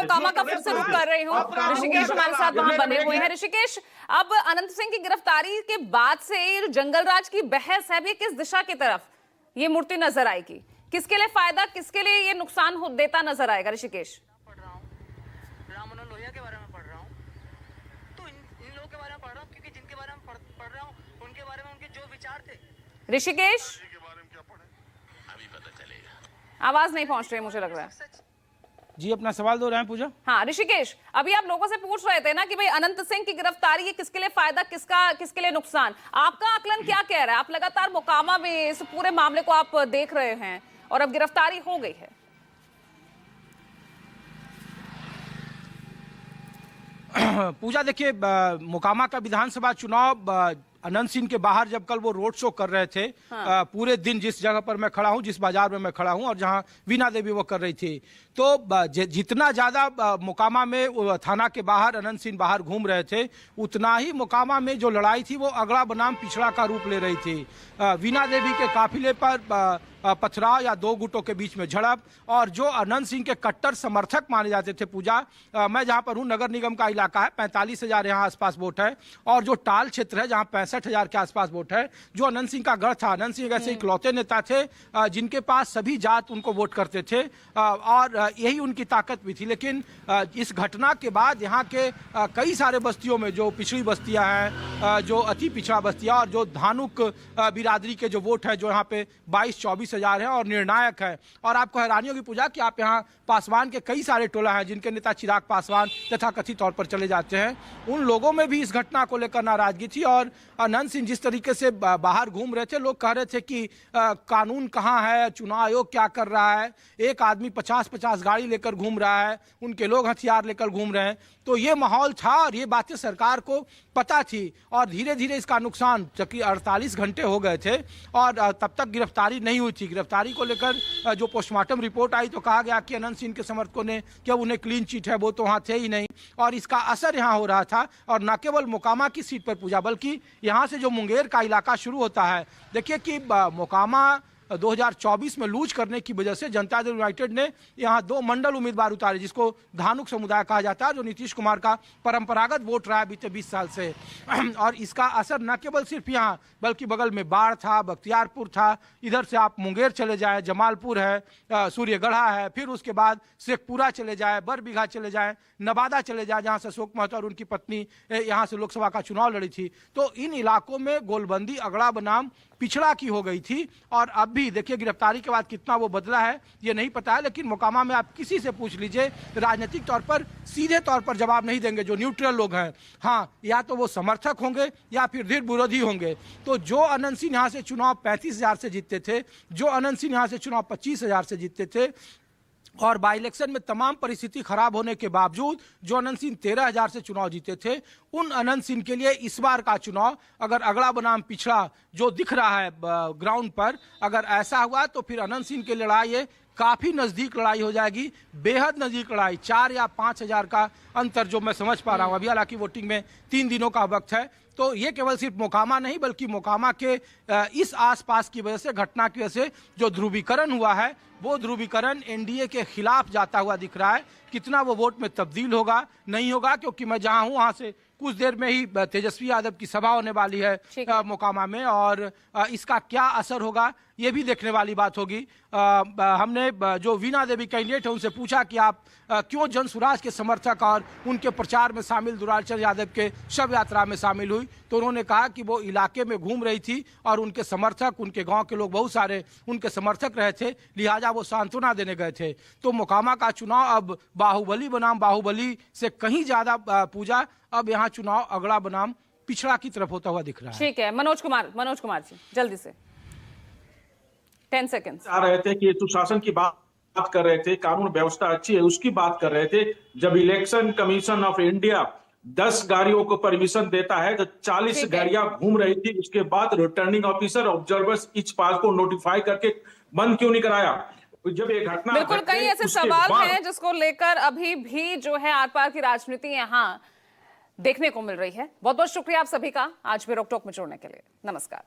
मोकामा का फिर से रुख कर रही हूँ। ऋषिकेश हमारे साथ वहां बने हुए हैं। ऋषिकेश, अब अनंत सिंह की गिरफ्तारी के बाद से जंगल राज की बहस है, भी किस दिशा की तरफ ये मूर्ति नजर आएगी? किसके लिए फायदा, किसके लिए ये नुकसान देता नजर आएगा? ऋषिकेश, पढ़ रहा हूँ, राम मनोहर लोहिया के बारे में पढ़ रहा हूँ, तो इन लोगों के बारे में पढ़ रहा हूँ, क्योंकि जिनके बारे में पढ़ रहा हूँ उनके बारे में उनके जो विचार थे। ऋषिकेश, आवाज नहीं पहुंच रही, मुझे लग रहा है। जी, अपना सवाल दो रहे हैं पूजा। हाँ ऋषिकेश, अभी आप लोगों से पूछ रहे थे ना कि भाई अनंत सिंह की गिरफ्तारी ये किसके लिए फायदा, किसके लिए नुकसान। आपका आकलन क्या कह रहा है? आप लगातार मोकामा में इस पूरे मामले को आप देख रहे हैं और अब गिरफ्तारी हो गई है। पूजा, देखिए, मोकामा का विधानसभा चुनाव अनंत सिंह के बाहर जब कल वो रोड शो कर रहे थे, हाँ। पूरे दिन जिस जगह पर मैं खड़ा हूं, जिस बाजार में मैं खड़ा हूं और जहां वीणा देवी वो कर रही थी, तो जितना ज्यादा मोकामा में थाना के बाहर अनंत सिंह बाहर घूम रहे थे, उतना ही मोकामा में जो लड़ाई थी वो अगड़ा बनाम पिछड़ा का रूप ले रही थी। वीणा देवी के काफिले पर पथराव या दो गुटों के बीच में झड़प, और जो अनंत सिंह के कट्टर समर्थक माने जाते थे पूजा, मैं जहां पर हूं, नगर निगम का इलाका है, 45,000 यहाँ आसपास वोट है, और जो टाल क्षेत्र है जहां 65,000 के आसपास वोट है, जो अनंत सिंह का गढ़ था। अनंत सिंह ऐसे इकलौते नेता थे जिनके पास सभी जात उनको वोट करते थे, और यही उनकी ताकत भी थी। लेकिन इस घटना के बाद यहाँ के कई सारे बस्तियों में जो पिछड़ी बस्तियां हैं, जो अति पिछड़ा बस्तियां, और जो धानुक बिरादरी के जो वोट है, जो यहाँ पे 22-24 हजार है और निर्णायक है। और आपको हैरानी होगी पूजा कि आप यहाँ पासवान के कई सारे टोला हैं जिनके नेता चिराग पासवान तथा कथित तौर पर चले जाते हैं, उन लोगों में भी इस घटना को लेकर नाराजगी थी। और अनंत सिंह जिस तरीके से बाहर घूम रहे थे, लोग कह रहे थे कि कानून कहाँ है, चुनाव आयोग क्या कर रहा है, एक आदमी 50-50 गाड़ी लेकर घूम रहा है, उनके लोग हथियार लेकर घूम रहे हैं। तो ये माहौल था और ये बातें सरकार को पता थी, और धीरे धीरे इसका नुकसान, जबकि 48 घंटे हो गए थे और तब तक गिरफ्तारी नहीं हुई थी। गिरफ्तारी को लेकर जो पोस्टमार्टम रिपोर्ट आई तो कहा गया कि अनंत सिंह के समर्थकों ने, क्या उन्हें क्लीन चिट है, वो तो वहाँ थे ही नहीं, और इसका असर यहाँ हो रहा था। और न केवल मोकामा की सीट पर पूजा, बल्कि यहाँ से जो मुंगेर का इलाका शुरू होता है, देखिए कि मोकामा 2024 में लूज करने की वजह से जनता दल यूनाइटेड ने यहाँ 2 मंडल उम्मीदवार उतारे, जिसको धानुक समुदाय कहा जाता है, जो नीतीश कुमार का परंपरागत वोट रहा है बीते 20 साल से। और इसका असर न केवल सिर्फ यहाँ, बल्कि बगल में बाढ़ था, बख्तियारपुर था, इधर से आप मुंगेर चले जाए, जमालपुर है, सूर्यगढ़ा है, फिर उसके बाद शेखपुरा चले जाए, बरबीघा चले जाए, नवादा चले जाए, जहाँ से अशोक महतो और उनकी पत्नी यहाँ से लोकसभा का चुनाव लड़ी थी। तो इन इलाकों में गोलबंदी अगड़ा बनाम पिछड़ा की हो गई थी। और अब भी देखिए गिरफ्तारी के बाद कितना वो बदला है ये नहीं पता है, लेकिन मोकामा में आप किसी से पूछ लीजिए, राजनीतिक तौर पर सीधे तौर पर जवाब नहीं देंगे जो न्यूट्रल लोग हैं। हाँ, या तो वो समर्थक होंगे या फिर दृढ़ विरोधी होंगे। तो जो अनंत सिंह यहाँ से चुनाव 35,000 से जीतते थे, जो अनंत सिंह यहाँ से चुनाव 25,000 से जीतते थे, और बाई इलेक्शन में तमाम परिस्थिति खराब होने के बावजूद जो अनंत सिंह 13,000 से चुनाव जीते थे, उन अनंत सिंह के लिए इस बार का चुनाव अगर अगड़ा बनाम पिछड़ा जो दिख रहा है ग्राउंड पर, अगर ऐसा हुआ तो फिर अनंत सिंह की लड़ाई ये काफी नजदीक लड़ाई हो जाएगी, बेहद नजदीक लड़ाई। 4 या 5,000 का अंतर जो मैं समझ पा रहा हूँ अभी, हालांकि वोटिंग में 3 दिनों का वक्त है। तो ये केवल सिर्फ मोकामा नहीं, बल्कि मोकामा के इस आसपास की वजह से, घटना की वजह से जो ध्रुवीकरण हुआ है, वो ध्रुवीकरण एनडीए के खिलाफ जाता हुआ दिख रहा है। कितना वो वोट में तब्दील होगा नहीं होगा, क्योंकि मैं जहां हूं वहां से कुछ देर में ही तेजस्वी यादव की सभा होने वाली है मोकामा में, और इसका क्या असर होगा ये भी देखने वाली बात होगी। हमने जो वीणा देवी कैंडिडेट है उनसे पूछा कि आप क्यों जन सुराज के समर्थक और उनके प्रचार में शामिल दुलालचंद यादव के शव यात्रा में शामिल हुई, तो उन्होंने कहा कि वो इलाके में घूम रही थी और उनके समर्थक, उनके गांव के लोग बहुत सारे उनके समर्थक रहे थे, लिहाजा वो सांत्वना देने गए थे। तो मोकामा का चुनाव अब बाहुबली बनाम बाहुबली से कहीं ज्यादा पूजा, अब यहाँ चुनाव अगड़ा बनाम पिछड़ा की तरफ होता हुआ दिख रहा है। ठीक है, मनोज कुमार जी जल्दी से 10 सेकंड्स। आ रहे थे कि सुशासन की बात कर रहे थे, कानून व्यवस्था अच्छी है उसकी बात कर रहे थे। जब इलेक्शन कमीशन ऑफ इंडिया 10 गाड़ियों को परमिशन देता है तो 40 गाड़ियां घूम रही थी, उसके बाद रिटर्निंग ऑफिसर ऑब्जर्वर्स इच पास को नोटिफाई करके बंद क्यों नहीं कराया? जब ये घटना बिल्कुल कई ऐसे सवाल हैं जिसको लेकर अभी भी जो है आर पार की राजनीति यहाँ देखने को मिल रही है। बहुत बहुत शुक्रिया आप सभी का आज भी रोक टोक में जुड़ने के लिए। नमस्कार।